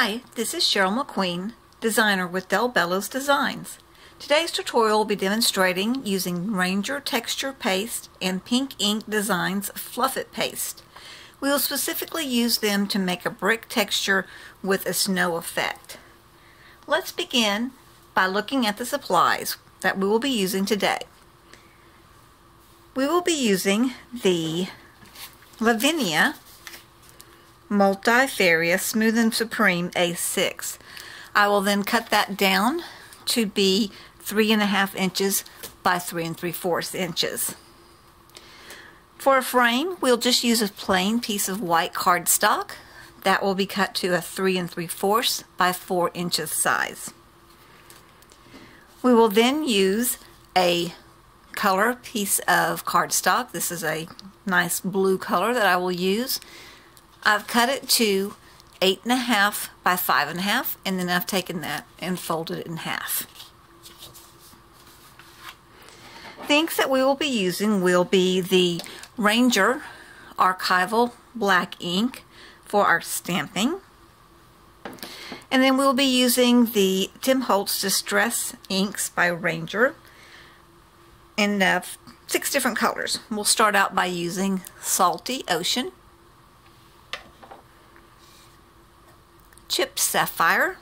Hi, this is Cheryl McQueen, designer with Bello's Designs. Today's tutorial will be demonstrating using Ranger Texture Paste and Pink Ink Designs Fluff It Paste. We will specifically use them to make a brick texture with a snow effect. Let's begin by looking at the supplies that we will be using today. We will be using the Lavinia Multifarious Smooth and Supreme A6. I will then cut that down to be 3.5 inches by 3 3/4 inches. For a frame, we'll just use a plain piece of white cardstock. That will be cut to a 3 3/4 by 4 inches size. We will then use a color piece of cardstock. This is a nice blue color that I will use. I've cut it to 8.5 by 5.5, and then I've taken that and folded it in half. The inks that we will be using will be the Ranger Archival Black ink for our stamping. And then we'll be using the Tim Holtz Distress inks by Ranger in 6 different colors. We'll start out by using Salty Ocean, Chipped Sapphire,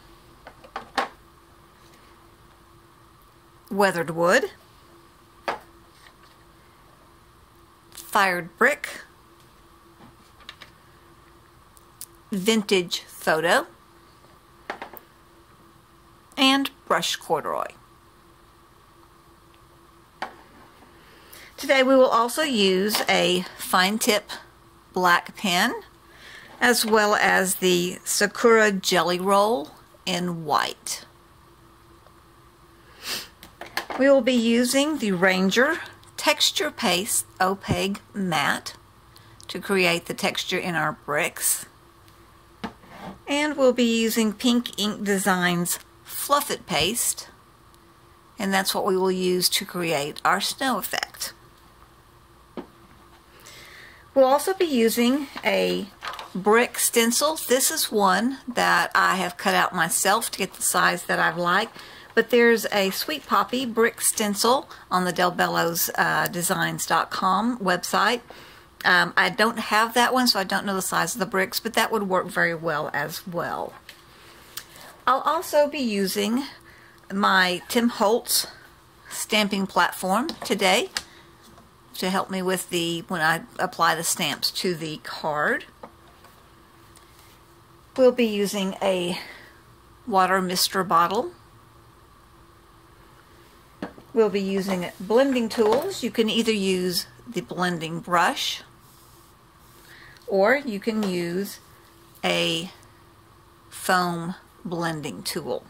Weathered Wood, Fired Brick, Vintage Photo, and Brushed Corduroy. Today we will also use a fine tip black pen, as well as the Sakura Jelly Roll in white. We will be using the Ranger Texture Paste Opaque Matte to create the texture in our bricks. And we'll be using Pink Ink Designs Fluff It Paste, and that's what we will use to create our snow effect. We'll also be using a brick stencil. This is one that I have cut out myself to get the size that I like, but there's a Sweet Poppy brick stencil on the DelBellosDesigns.com website. I don't have that one, so I don't know the size of the bricks, but that would work very well as well. I'll also be using my Tim Holtz stamping platform today to help me with when I apply the stamps to the card. We'll be using a water mister bottle. We'll be using blending tools. You can either use the blending brush, or you can use a foam blending tool.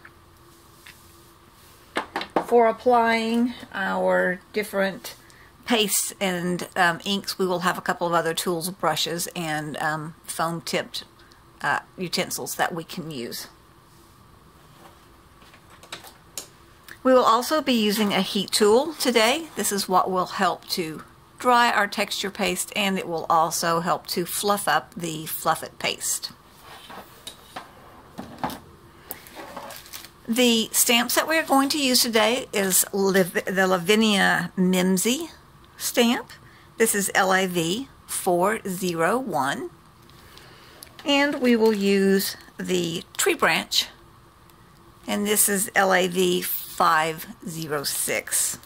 For applying our different pastes and inks, we will have a couple of other tools, brushes, and foam tipped utensils that we can use. We will also be using a heat tool today. This is what will help to dry our texture paste, and it will also help to fluff up the Fluff It paste. The stamps that we are going to use today is the Lavinia Mimsy stamp. This is LAV 401. And we will use the Tree Branch, and this is LAV 506.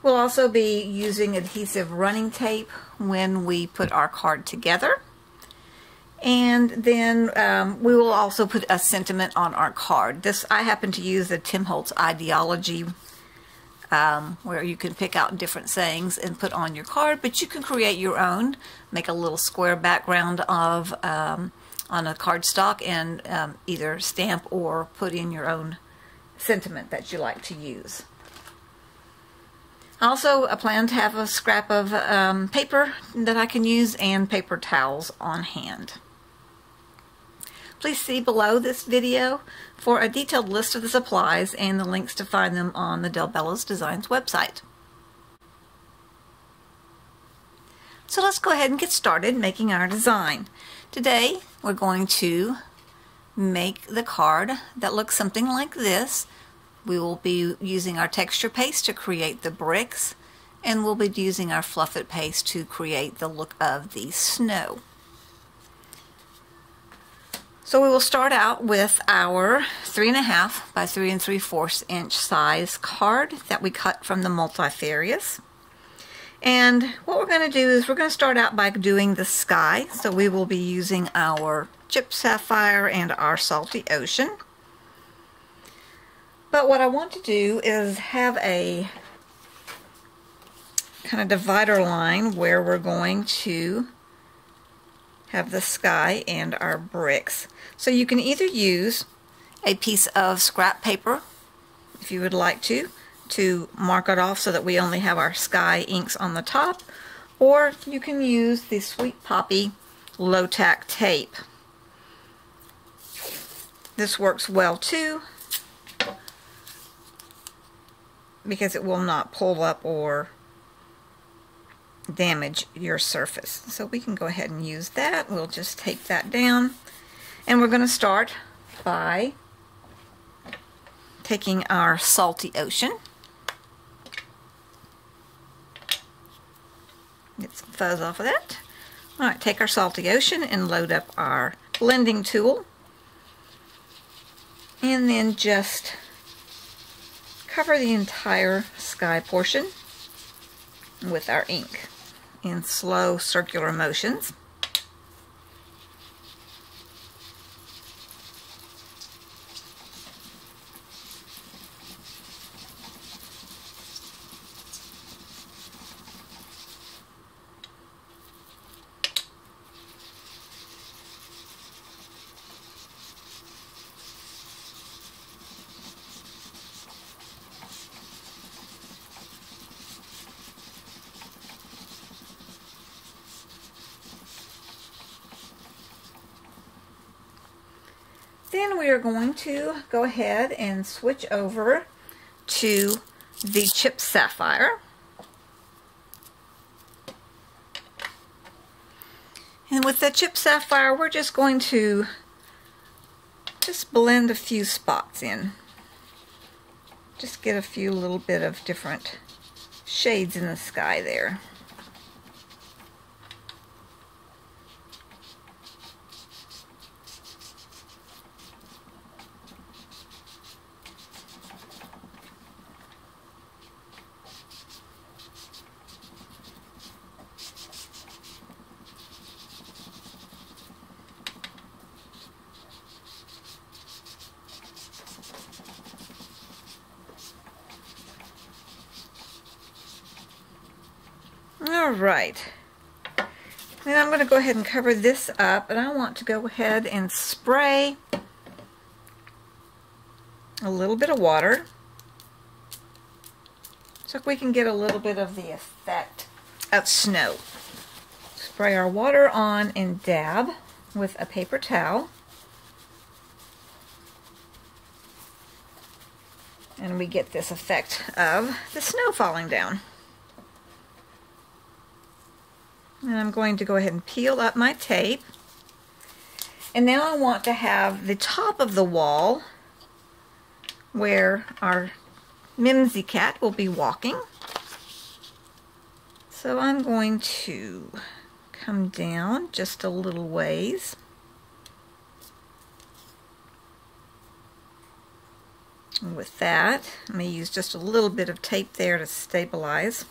We'll also be using adhesive running tape when we put our card together. And then we will also put a sentiment on our card. I happen to use the Tim Holtz Ideology, where you can pick out different sayings and put on your card, but you can create your own. Make a little square background of on a cardstock and either stamp or put in your own sentiment that you like to use. Also, I plan to have a scrap of paper that I can use and paper towels on hand. Please see below this video for a detailed list of the supplies and the links to find them on the Bello's Designs website. So let's go ahead and get started making our design. Today we're going to make the card that looks something like this. We will be using our texture paste to create the bricks, and we'll be using our Fluff It paste to create the look of the snow. So we will start out with our 3.5 by 3 3/4 inch size card that we cut from the multifarious. And what we're going to do is we're going to start out by doing the sky. So we will be using our Chipped Sapphire and our Salty Ocean. But what I want to do is have a kind of divider line where we're going to have the sky and our bricks. So you can either use a piece of scrap paper, if you would like to mark it off so that we only have our sky inks on the top, or you can use the Sweet Poppy low tack tape. This works well too because it will not pull up or damage your surface. So we can go ahead and use that. We'll just tape that down, and we're going to start by taking our Salty Ocean. Get some fuzz off of that. Alright, take our Salty Ocean and load up our blending tool, and then just cover the entire sky portion with our ink in slow circular motions. Then we are going to go ahead and switch over to the Chipped Sapphire. And with the Chipped Sapphire, we're just going to blend a few spots in. Just get a few little bit of different shades in the sky there. Alright, then I'm going to go ahead and cover this up, and I want to go ahead and spray a little bit of water so we can get a little bit of the effect of snow. Spray our water on and dab with a paper towel, and we get this effect of the snow falling down. And I'm going to go ahead and peel up my tape. And now I want to have the top of the wall where our Mimsy cat will be walking. So I'm going to come down just a little ways. And with that, I'm going to use just a little bit of tape there to stabilize.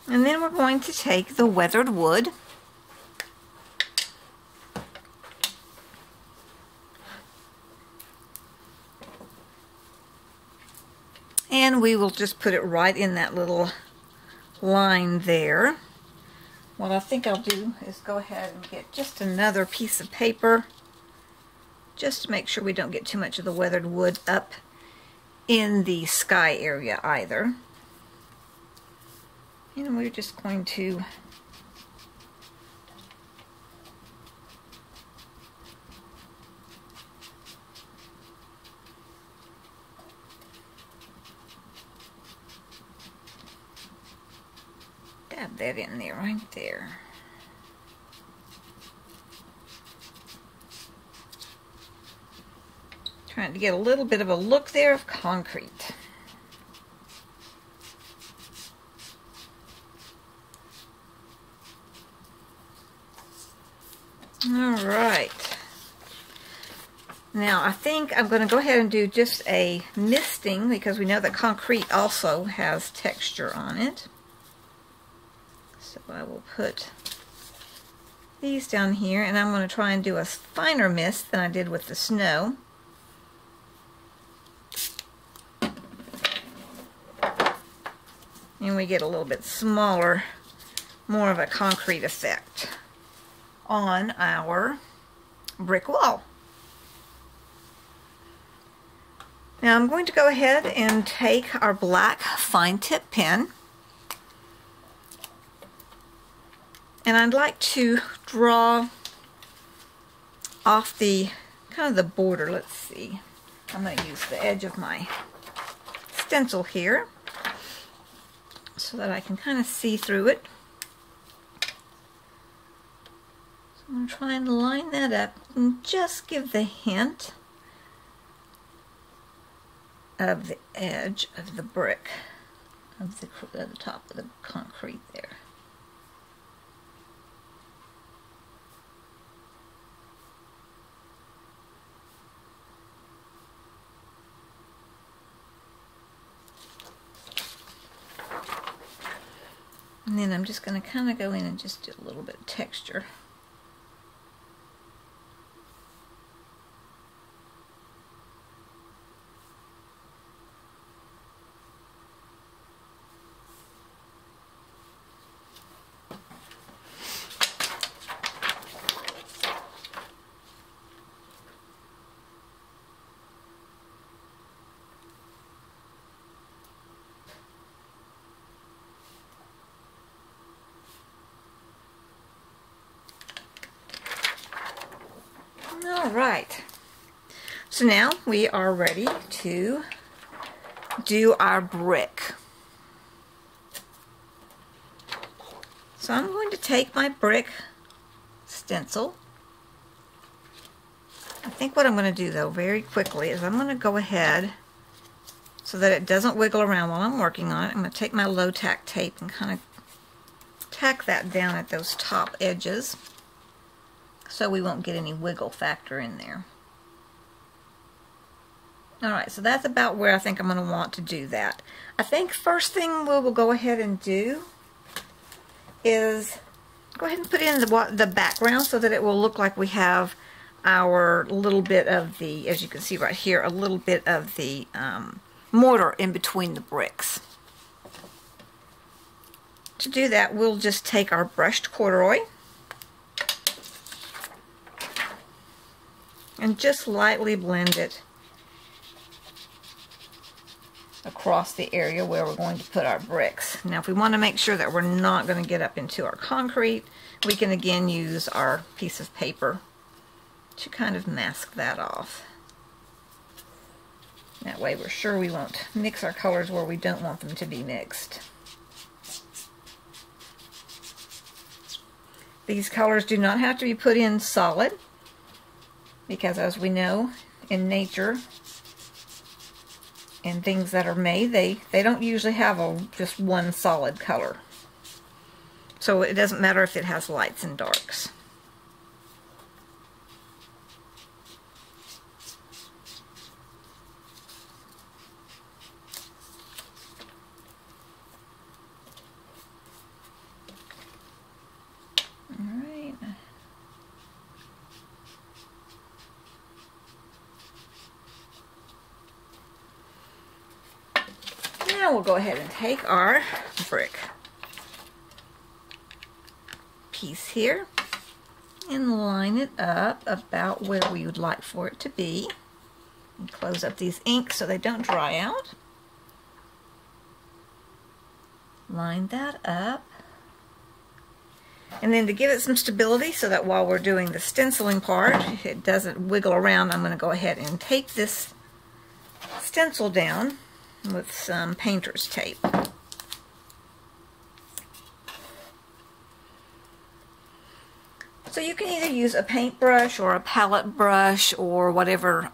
And then we're going to take the weathered wood and we will just put it right in that little line there. What I think I'll do is go ahead and get just another piece of paper just to make sure we don't get too much of the weathered wood up in the sky area either. And we're just going to put that in there, right there. Trying to get a little bit of a look there of concrete. All right. Now I think I'm going to go ahead and do just a misting because we know that concrete also has texture on it. So I will put these down here, and I'm going to try and do a finer mist than I did with the snow. And we get a little bit smaller, more of a concrete effect on our brick wall. Now I'm going to go ahead and take our black fine tip pen, and I'd like to draw off the kind of the border. Let's see, I'm going to use the edge of my stencil here so that I can kind of see through it. So I'm going to try and line that up and just give the hint of the edge of the brick, of the top of the concrete there. And then I'm just going to kind of go in and just do a little bit of texture. All right, so now we are ready to do our brick. So I'm going to take my brick stencil. I think what I'm going to do though very quickly is I'm going to go ahead so that it doesn't wiggle around while I'm working on it. I'm going to take my low tack tape and kind of tack that down at those top edges, so we won't get any wiggle factor in there. Alright, so that's about where I think I'm going to want to do that. I think first thing we will go ahead and do is go ahead and put in the background so that it will look like we have our little bit of the, as you can see right here, a little bit of the mortar in between the bricks. To do that, we'll just take our brushed corduroy and just lightly blend it across the area where we're going to put our bricks. Now if we want to make sure that we're not going to get up into our concrete, we can again use our piece of paper to kind of mask that off. That way we're sure we won't mix our colors where we don't want them to be mixed. These colors do not have to be put in solid, because as we know, in nature and things that are made, they don't usually have just one solid color. So it doesn't matter if it has lights and darks. Now we'll go ahead and take our brick piece here and line it up about where we would like for it to be. And close up these inks so they don't dry out. Line that up. And then to give it some stability so that while we're doing the stenciling part, it doesn't wiggle around, I'm going to go ahead and tape this stencil down with some painter's tape. So you can either use a paintbrush or a palette brush or whatever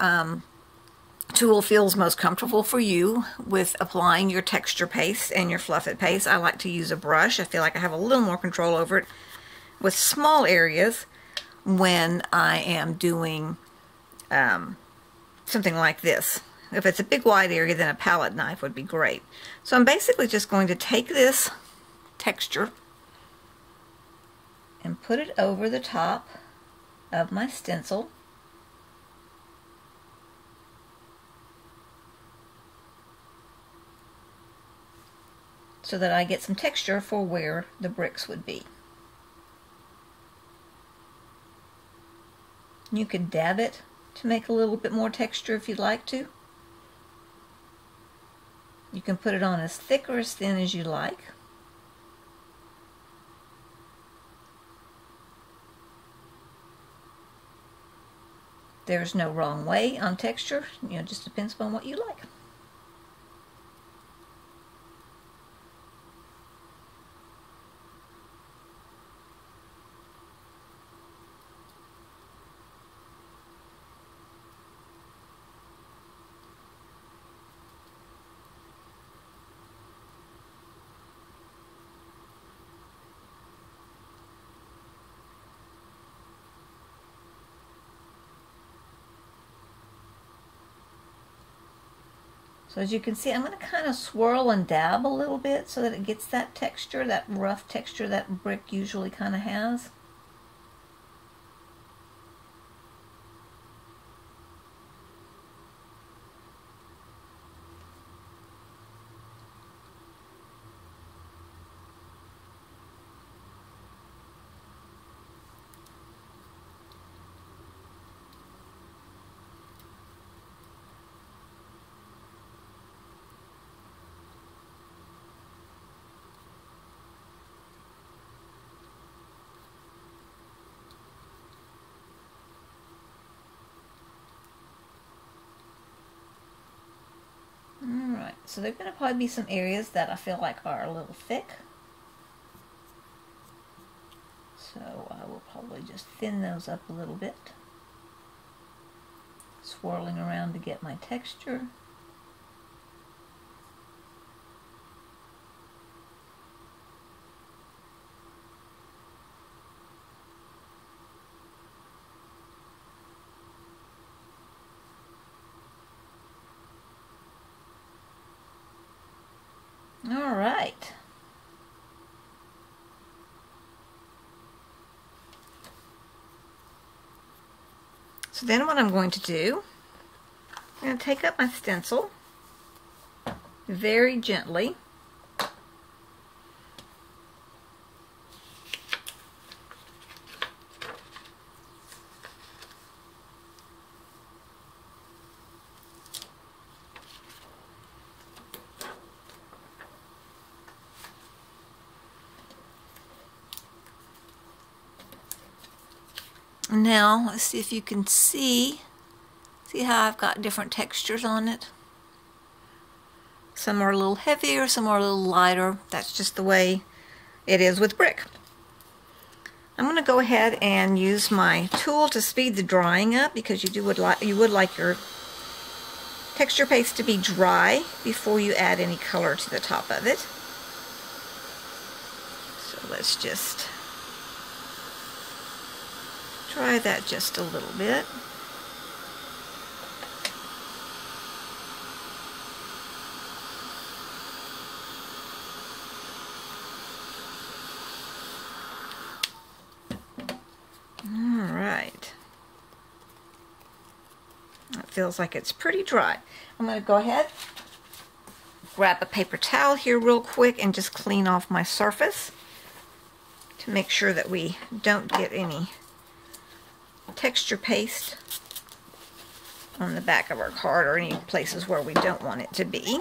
tool feels most comfortable for you with applying your texture paste and your Fluff It paste. I like to use a brush. I feel like I have a little more control over it with small areas when I am doing something like this. If it's a big wide area, then a palette knife would be great. So I'm basically just going to take this texture and put it over the top of my stencil. So that I get some texture for where the bricks would be. You could dab it to make a little bit more texture if you'd like to. You can put it on as thick or as thin as you like. There's no wrong way on texture, just depends upon what you like. So as you can see, I'm going to kind of swirl and dab a little bit so that it gets that texture, that rough texture that brick usually kind of has. Alright, so there are going to probably be some areas that I feel like are a little thick. So I will probably just thin those up a little bit. Swirling around to get my texture. All right. So then what I'm going to do, I'm going to take up my stencil very gently. Now, let's see if you can see how I've got different textures on it. Some are a little heavier, some are a little lighter. That's just the way it is with brick. I'm going to go ahead and use my tool to speed the drying up because you would like your texture paste to be dry before you add any color to the top of it. So let's just dry that just a little bit. Alright. That feels like it's pretty dry. I'm going to go ahead, grab a paper towel here real quick and just clean off my surface to make sure that we don't get any texture paste on the back of our card or any places where we don't want it to be.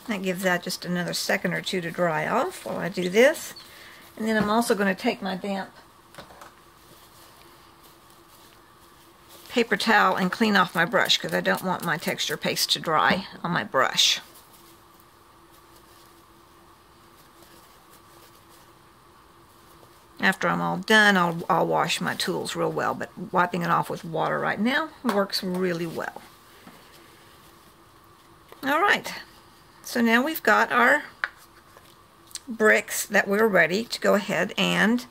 That gives that just another second or two to dry off while I do this. And then I'm also going to take my damp paper towel and clean off my brush because I don't want my texture paste to dry on my brush. After I'm all done, I'll wash my tools real well, but wiping it off with water right now works really well. All right, so now we've got our bricks that we're ready to go ahead and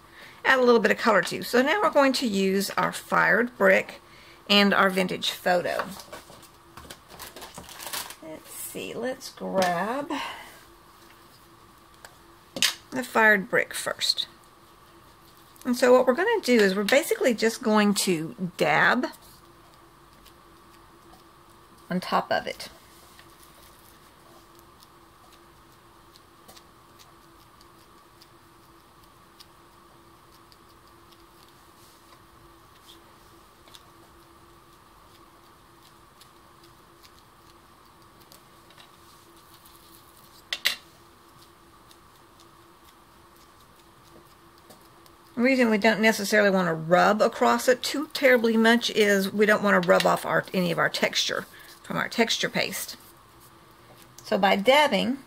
add a little bit of color to. So now we're going to use our fired brick and our vintage photo. Let's see, let's grab the fired brick first. And so what we're going to do is we're basically just going to dab on top of it. The reason we don't necessarily want to rub across it too terribly much is we don't want to rub off any of our texture from our texture paste. So by dabbing,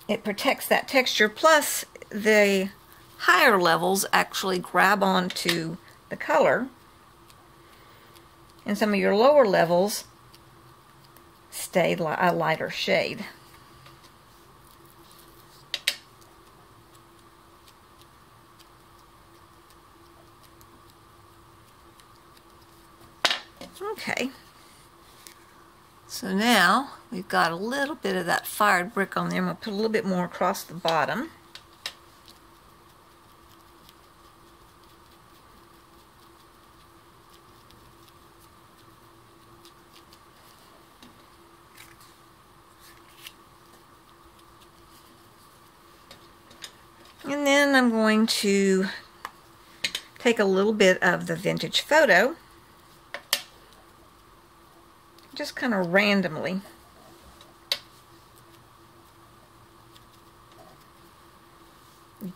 it protects that texture, plus the higher levels actually grab onto the color, and some of your lower levels stay a lighter shade. Okay, so now we've got a little bit of that fired brick on there. I'm going to put a little bit more across the bottom. And then I'm going to take a little bit of the vintage photo, just kind of randomly.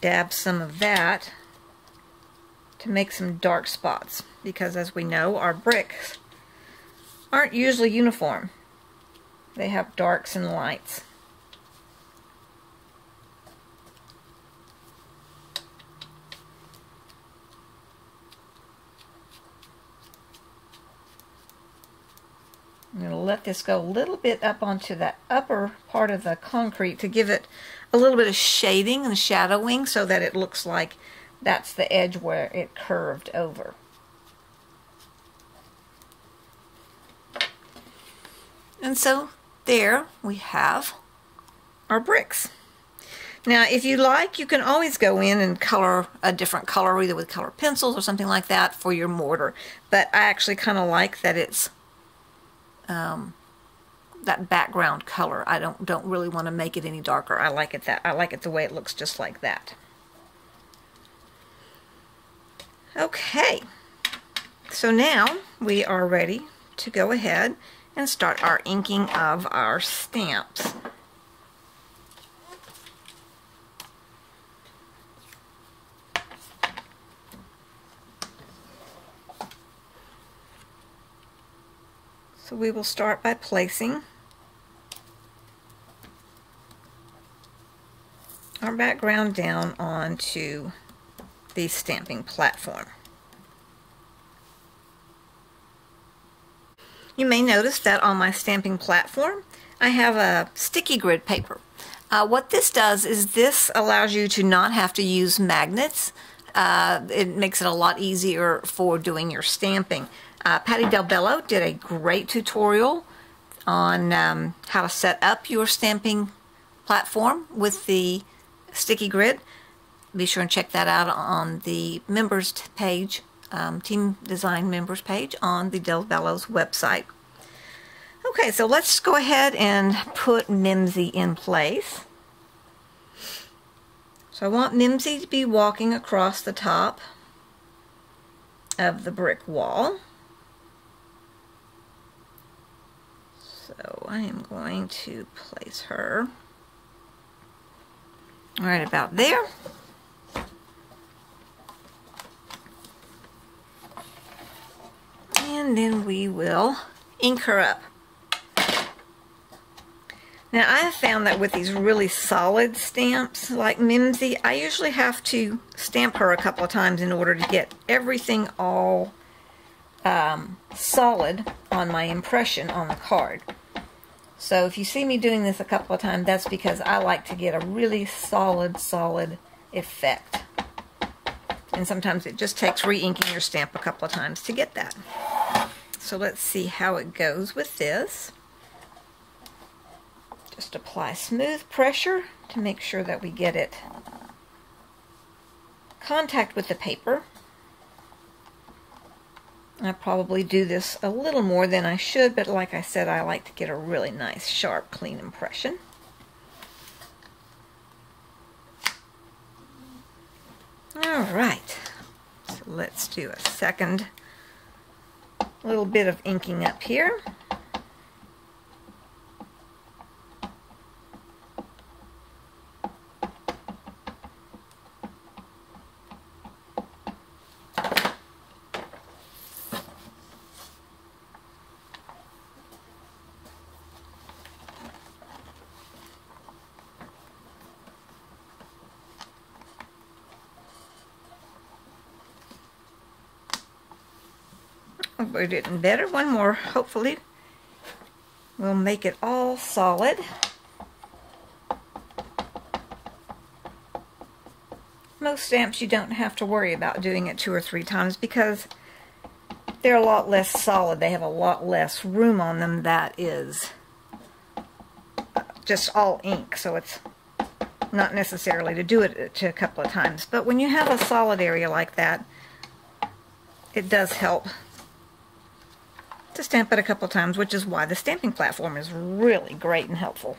Dab some of that to make some dark spots, because as we know, our bricks aren't usually uniform. They have darks and lights. I'm going to let this go a little bit up onto that upper part of the concrete to give it a little bit of shading and shadowing so that it looks like that's the edge where it curved over. And so there we have our bricks. Now if you like, you can always go in and color a different color, either with colored pencils or something like that for your mortar. But I actually kind of like that it's that background color. I don't really want to make it any darker. I like it the way it looks, just like that. Okay, so now we are ready to go ahead and start our inking of our stamps. So we will start by placing our background down onto the stamping platform. You may notice that on my stamping platform I have a sticky grid paper. What this does is this allows you to not have to use magnets. It makes it a lot easier for doing your stamping. Patty Del Bello did a great tutorial on how to set up your stamping platform with the sticky grid. Be sure and check that out on the members page, Team Design members page on the Del Bello's website. Okay, so let's go ahead and put Mimsy in place. So I want Mimsy to be walking across the top of the brick wall. So I am going to place her right about there. And then we will ink her up. Now, I have found that with these really solid stamps like Mimsy, I usually have to stamp her a couple of times in order to get everything all solid on my impression on the card. So if you see me doing this a couple of times, that's because I like to get a really solid effect. And sometimes it just takes re-inking your stamp a couple of times to get that. So let's see how it goes with this. Just apply smooth pressure to make sure that we get it contact with the paper. I probably do this a little more than I should, but like I said, I like to get a really nice, sharp, clean impression. Alright, so let's do a second little bit of inking up here. We're getting better. One more, hopefully, will make it all solid. Most stamps you don't have to worry about doing it 2 or 3 times because they're a lot less solid. They have a lot less room on them that is just all ink, so it's not necessarily to do it a couple of times. But when you have a solid area like that, it does help to stamp it a couple times, which is why the stamping platform is really great and helpful.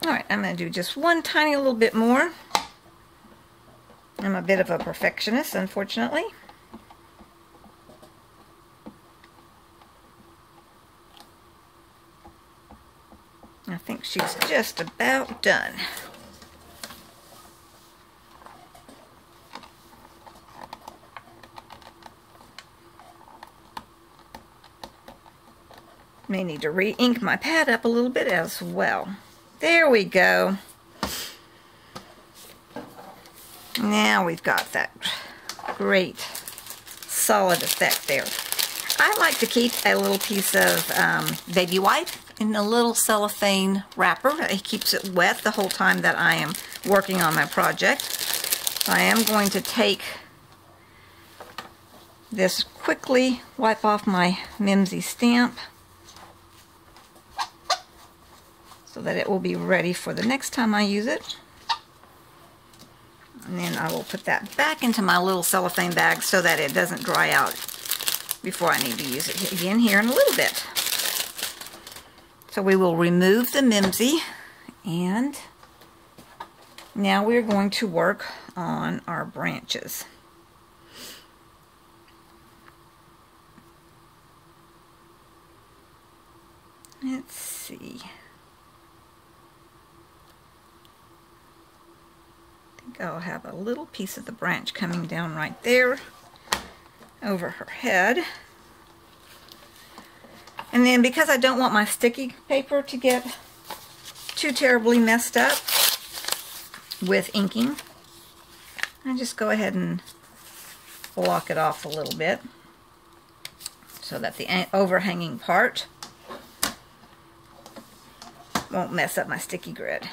Alright, I'm going to do just one tiny little bit more. I'm a bit of a perfectionist, unfortunately. I think she's just about done. May need to re-ink my pad up a little bit as well. There we go. Now we've got that great solid effect there. I like to keep a little piece of baby white in a little cellophane wrapper. It keeps it wet the whole time that I am working on my project. I am going to take this, quickly wipe off my Mimsy stamp so that it will be ready for the next time I use it. And then I will put that back into my little cellophane bag so that it doesn't dry out before I need to use it again here in a little bit. So we will remove the Mimsy, and now we're going to work on our branches. Let's see. I think I'll have a little piece of the branch coming down right there over her head. And then, because I don't want my sticky paper to get too terribly messed up with inking, I just go ahead and block it off a little bit so that the overhanging part won't mess up my sticky grid.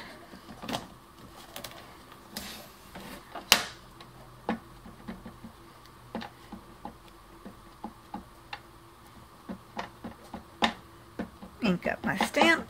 Ink up my stamp.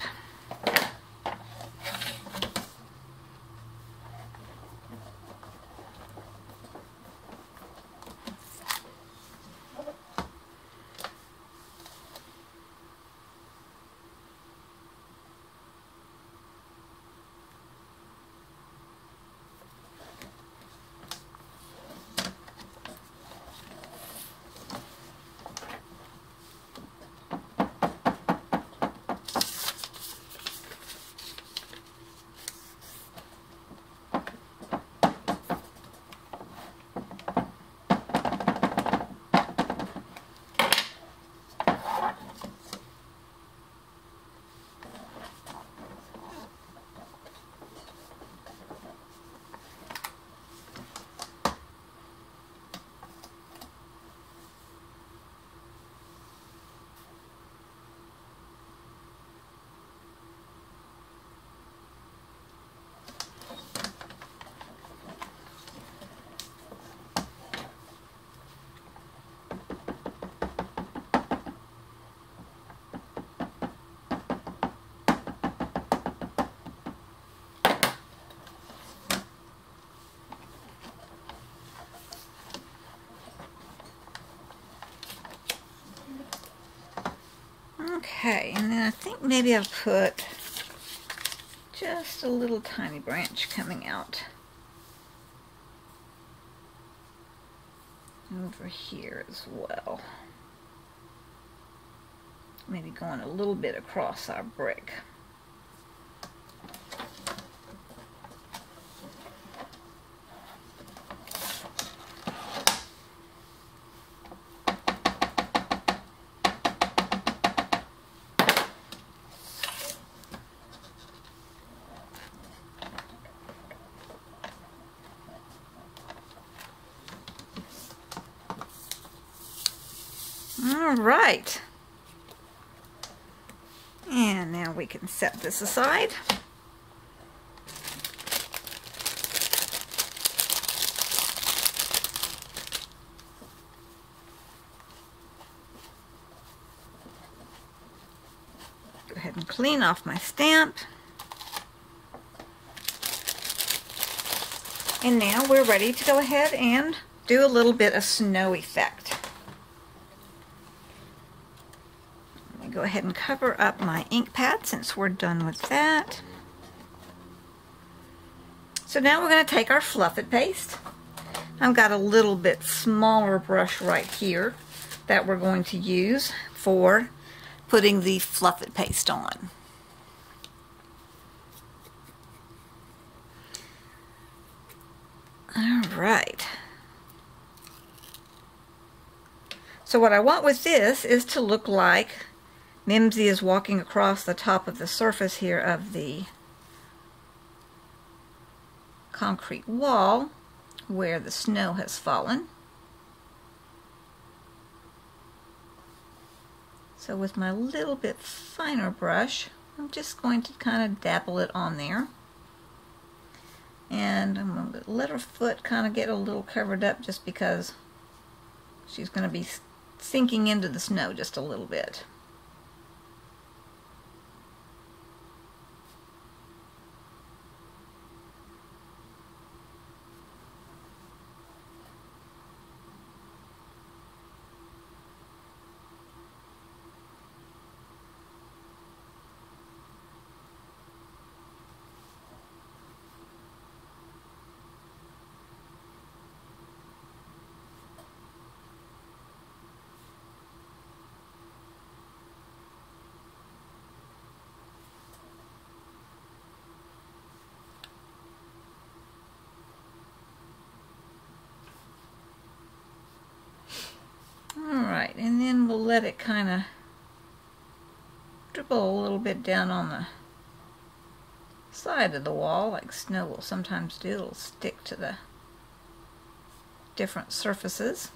Okay, and then I think maybe I'll put just a little tiny branch coming out over here as well. Maybe going a little bit across our brick. All right. And now we can set this aside. Go ahead and clean off my stamp. And now we're ready to go ahead and do a little bit of snow effect. Go ahead and cover up my ink pad since we're done with that. So now we're going to take our Fluff It paste. I've got a little bit smaller brush right here that we're going to use for putting the Fluff It paste on. All right. So what I want with this is to look like Mimsy is walking across the top of the surface here of the concrete wall where the snow has fallen. So with my little bit finer brush, I'm just going to kind of dabble it on there. And I'm going to let her foot kind of get a little covered up just because she's going to be sinking into the snow just a little bit. Alright, and then we'll let it kind of dribble a little bit down on the side of the wall like snow will sometimes do. It'll stick to the different surfaces.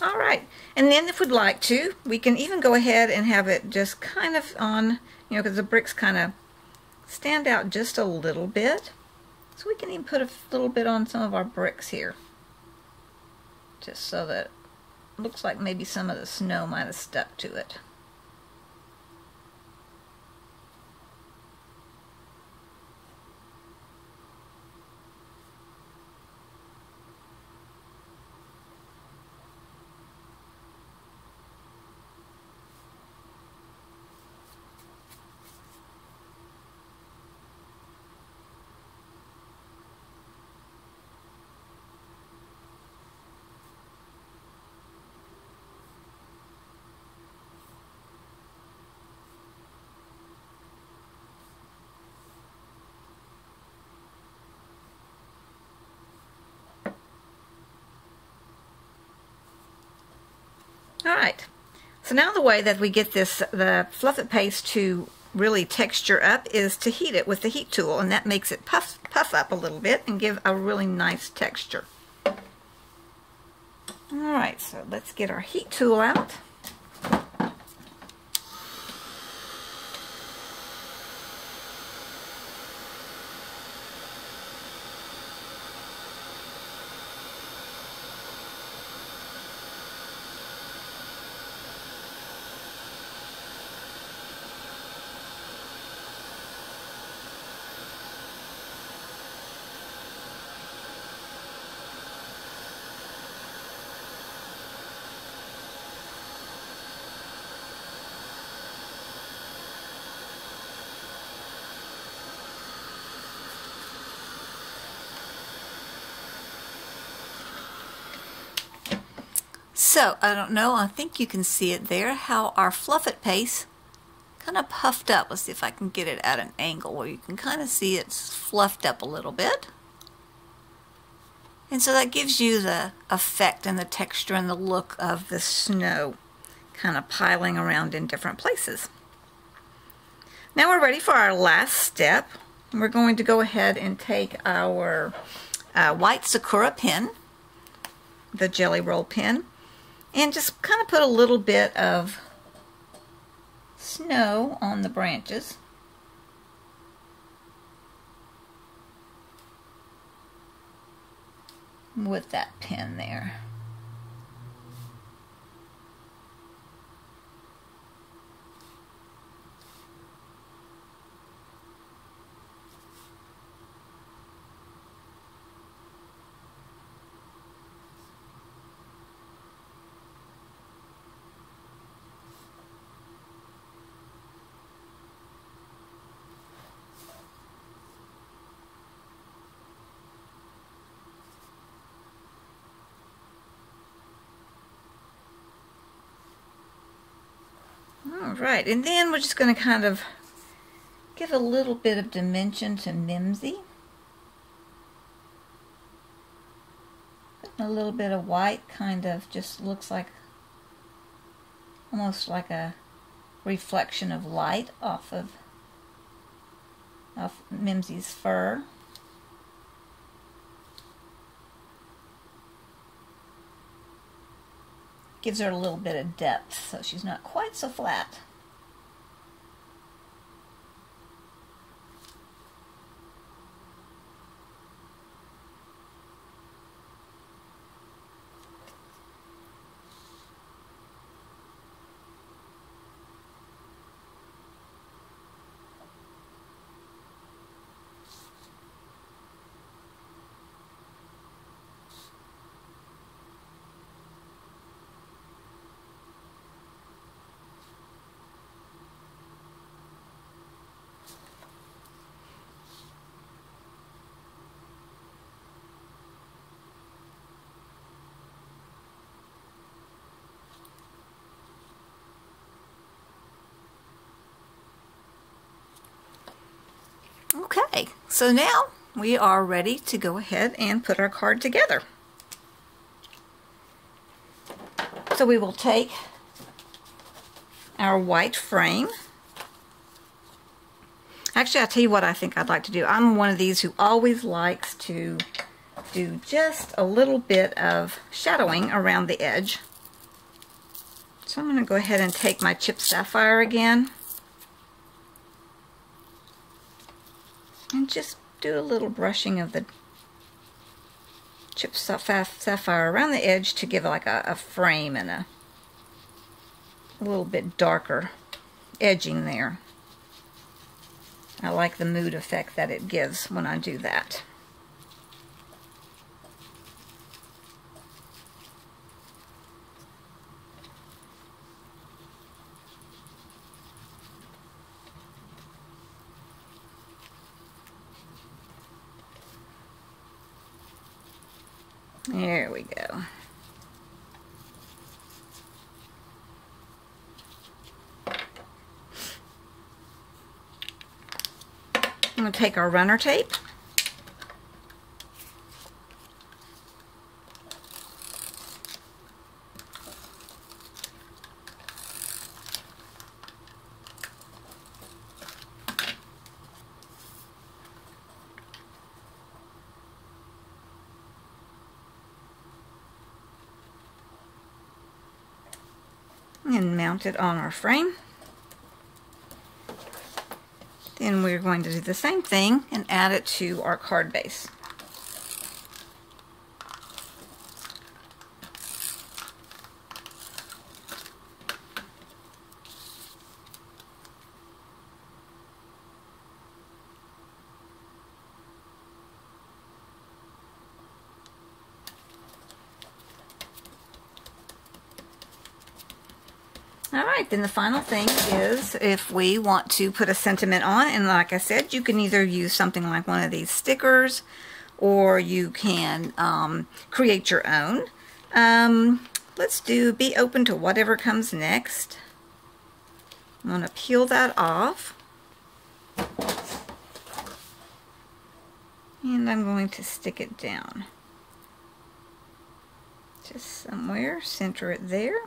Alright, and then if we'd like to, we can even go ahead and have it just kind of on, you know, because the bricks kind of stand out just a little bit. So we can even put a little bit on some of our bricks here. Just so that it looks like maybe some of the snow might have stuck to it. Alright, so now the way that we get the Fluff It paste to really texture up is to heat it with the heat tool, and that makes it puff up a little bit and give a really nice texture. Alright, so let's get our heat tool out. So, I don't know, I think you can see it there, how our Fluff It paste kind of puffed up. Let's see if I can get it at an angle where you can kind of see it's fluffed up a little bit. And so that gives you the effect and the texture and the look of the snow kind of piling around in different places. Now we're ready for our last step. We're going to go ahead and take our white Sakura pen, the Jelly Roll pen, and just kind of put a little bit of snow on the branches. With that pen there. Alright, and then we're just going to kind of give a little bit of dimension to Mimsy. A little bit of white kind of just looks like almost like a reflection of light off Mimsy's fur. Gives her a little bit of depth so she's not quite so flat. Okay, so now we are ready to go ahead and put our card together. So we will take our white frame. Actually, I'll tell you what I think I'd like to do. I'm one of these who always likes to do just a little bit of shadowing around the edge. So I'm going to go ahead and take my chipped sapphire again. And just do a little brushing of the chipped sapphire around the edge to give like a frame and a little bit darker edging there. I like the mood effect that it gives when I do that. There we go. I'm going to take our runner tape. And mount it on our frame. Then we're going to do the same thing and add it to our card base. Alright, then the final thing is if we want to put a sentiment on, and like I said, you can either use something like one of these stickers or you can create your own. let's be open to whatever comes next. I'm going to peel that off. And I'm going to stick it down. Just somewhere, center it there.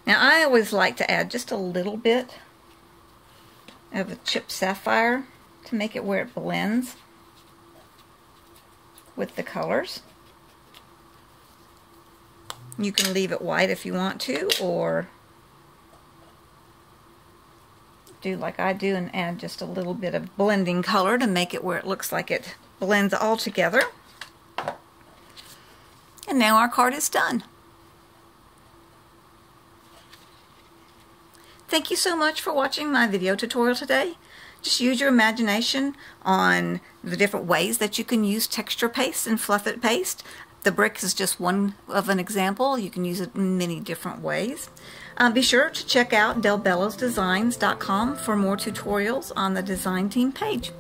Now I always like to add just a little bit of a chipped sapphire to make it where it blends with the colors. You can leave it white if you want to, or do like I do and add just a little bit of blending color to make it where it looks like it blends all together. And now our card is done. Thank you so much for watching my video tutorial today. Just use your imagination on the different ways that you can use texture paste and fluff it paste. The brick is just one of an example. You can use it in many different ways. Be sure to check out delbellosdesigns.com for more tutorials on the design team page.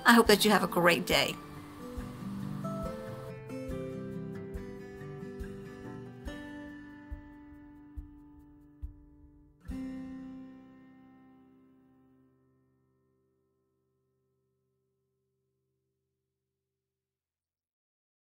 I hope that you have a great day.